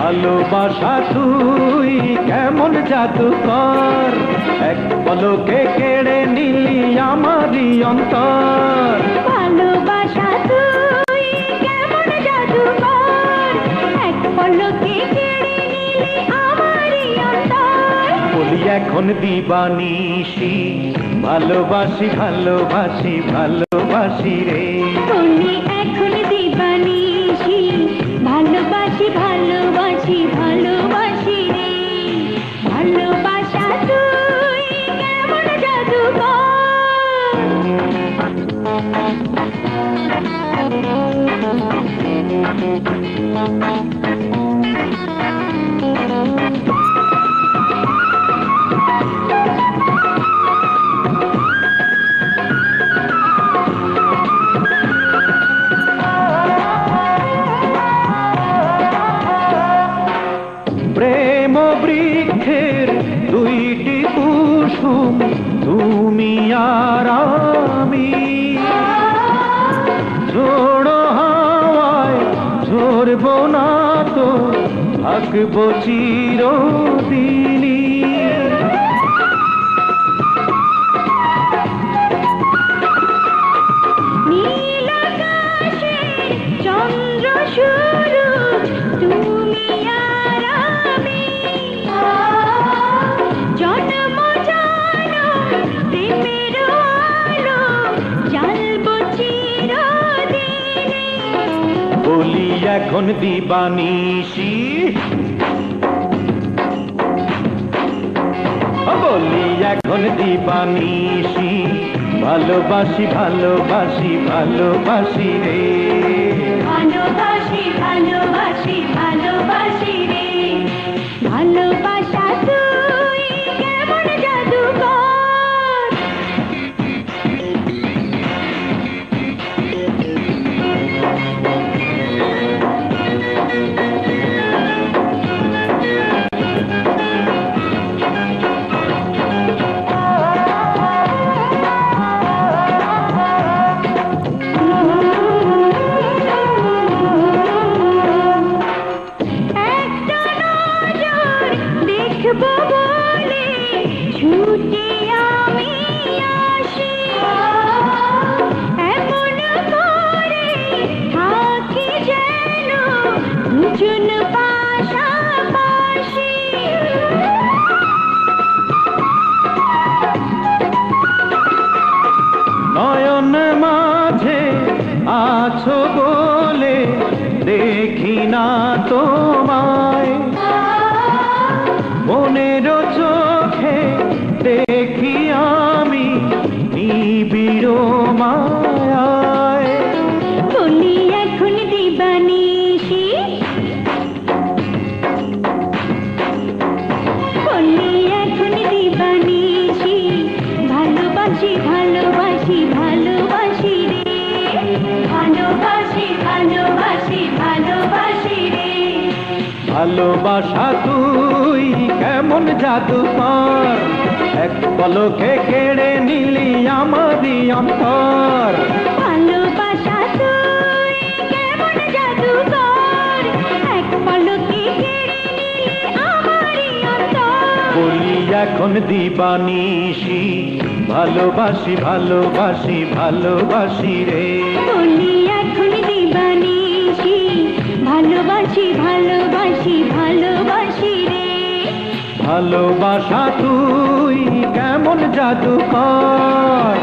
ভালোবাসা তুই কেমন জাদুকর, এক পলকে কেড়ে নিলি আমারই অন্তর। ভালোবাসা তুই কেমন জাদুকর, এক পলকে কেড়ে নিলি আমারই অন্তর। বলি এখন দিবানিশি, ভালোবাসি ভালোবাসি ভালোবাসি রে। বলি এখন দিবানিশি, ভালোবাসি ভালোবাসি ভালোবাসি রে। ভালোবাসা তুই কেমন জাদুকর। প্রেম বৃক্ষের দুইটি কুসুম, তুমি আর আমি। ঝোড়ো হাওয়ায় ঝরব না তো, থাকবো চিরদিনই। নীল আকাশের চন্দ্র সূরজ, তুমি আর আমি। জন্ম জনম প্রেমের আলো, জ্বালবো চিরদিনই। বলি এখন দিবানিশি, বলি এখন দিবানিশি, ভালোবাসি ভালোবাসি ভালোবাসি রে। ভালোবাসি ভালোবাসি ভালোবাসি রে। ভালোবাসা তুই কেমন জাদুকর। একটা নজর দেখবো বলে ছুটে আমি আসি। এমন করে থাকি যেন দুজন পাশাপাশি। নয়ন মাঝে আছো বলে দেখি না তোমায়, মনের চোখে দেখি আমি নিবিড় মায়ায়। বলি এখন দিবানিশি, বলি এখন দিবানিশি, ভালোবাসি ভালোবাসি ভালোবাসি রে। ভালোবাসি ভালোবাসি ভালোবাসি রে। ভালোবাসা তুই কেমন জাদুকর, এক পলকে কেড়ে নিলি আমারই অন্তর। ভালোবাসা তুই কেমন জাদুকর, এক পলকে কেড়ে নিলি আমারই অন্তর। বলি এখন দিবানিশি, ভালোবাসি ভালোবাসি ভালোবাসি রে। বলি এখন দিবানিশি, ভালোবাসি ভালোবাসি ভালোবাসি রে। ভালোবাসা তুই কেমন জাদুকর।